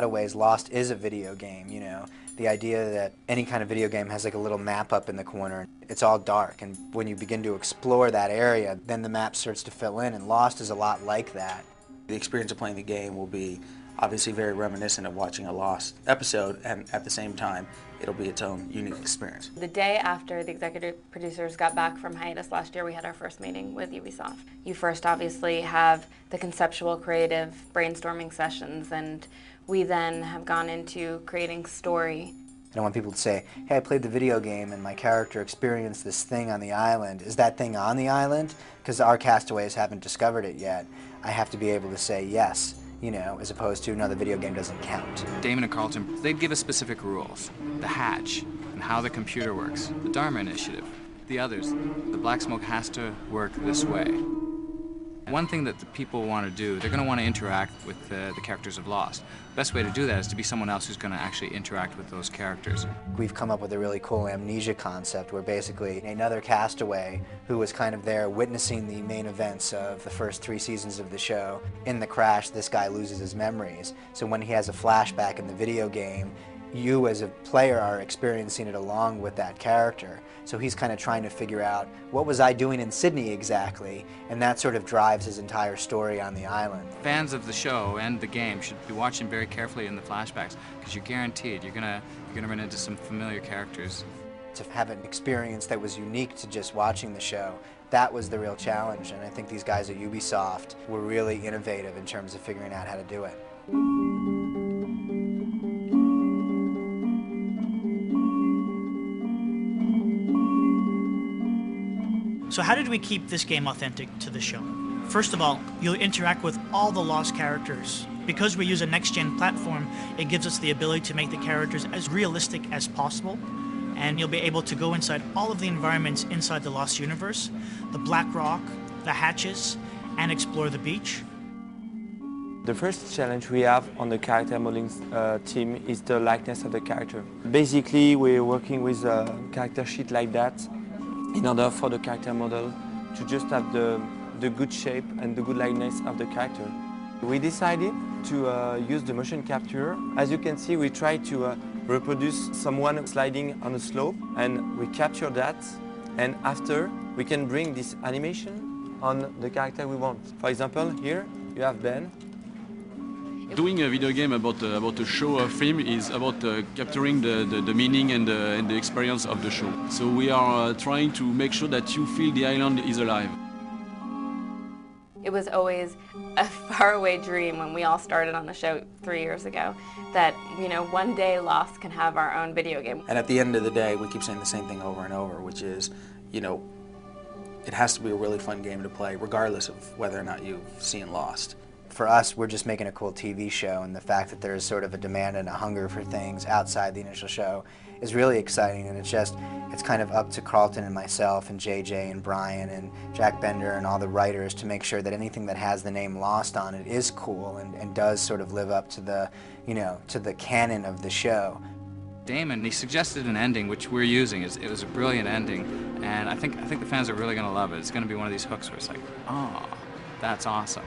lot of ways, Lost is a video game, you know. The idea that any kind of video game has like a little map up in the corner. It's all dark, and when you begin to explore that area, then the map starts to fill in, and Lost is a lot like that. The experience of playing the game will be obviously very reminiscent of watching a Lost episode, and at the same time, it'll be its own unique experience. The day after the executive producers got back from hiatus last year, we had our first meeting with Ubisoft. You first obviously have the conceptual, creative brainstorming sessions, and we then have gone into creating story. I don't want people to say, hey, I played the video game and my character experienced this thing on the island. Is that thing on the island? Because our castaways haven't discovered it yet. I have to be able to say yes, you know, as opposed to, no, the video game doesn't count. Damon and Carlton, they'd give us specific rules. The hatch, and how the computer works. The Dharma Initiative. The others. The Black Smoke has to work this way. One thing that the people want to do, they're going to want to interact with the characters of Lost. The best way to do that is to be someone else who's going to actually interact with those characters. We've come up with a really cool amnesia concept where basically another castaway who was kind of there witnessing the main events of the first 3 seasons of the show. In the crash, this guy loses his memories. So when he has a flashback in the video game, you as a player are experiencing it along with that character. So he's kind of trying to figure out, what was I doing in Sydney exactly? And that sort of drives his entire story on the island. Fans of the show and the game should be watching very carefully in the flashbacks, because you're guaranteed you're gonna run into some familiar characters. To have an experience that was unique to just watching the show, that was the real challenge, and I think these guys at Ubisoft were really innovative in terms of figuring out how to do it. So how did we keep this game authentic to the show? First of all, you'll interact with all the Lost characters. Because we use a next-gen platform, it gives us the ability to make the characters as realistic as possible, and you'll be able to go inside all of the environments inside the Lost universe, the Black Rock, the hatches, and explore the beach. The first challenge we have on the character modeling team is the likeness of the character. Basically, we're working with a character sheet like that in order for the character model to just have the good shape and the good likeness of the character. We decided to use the motion capture. As you can see, we try to reproduce someone sliding on a slope, and we capture that, and after we can bring this animation on the character we want. For example, here you have Ben. Doing a video game about a show or film is about capturing the meaning and the experience of the show. So we are trying to make sure that you feel the island is alive. It was always a faraway dream when we all started on the show 3 years ago that, you know, one day Lost can have our own video game. And at the end of the day, we keep saying the same thing over and over, which is, you know, it has to be a really fun game to play, regardless of whether or not you've seen Lost. For us, we're just making a cool TV show, and the fact that there's sort of a demand and a hunger for things outside the initial show is really exciting, and it's kind of up to Carlton and myself and JJ and Brian and Jack Bender and all the writers to make sure that anything that has the name Lost on it is cool and does sort of live up to the, you know, to the canon of the show. Damon, he suggested an ending which we're using. It was a brilliant ending, and I think the fans are really going to love it. It's going to be one of these hooks where it's like, oh, that's awesome.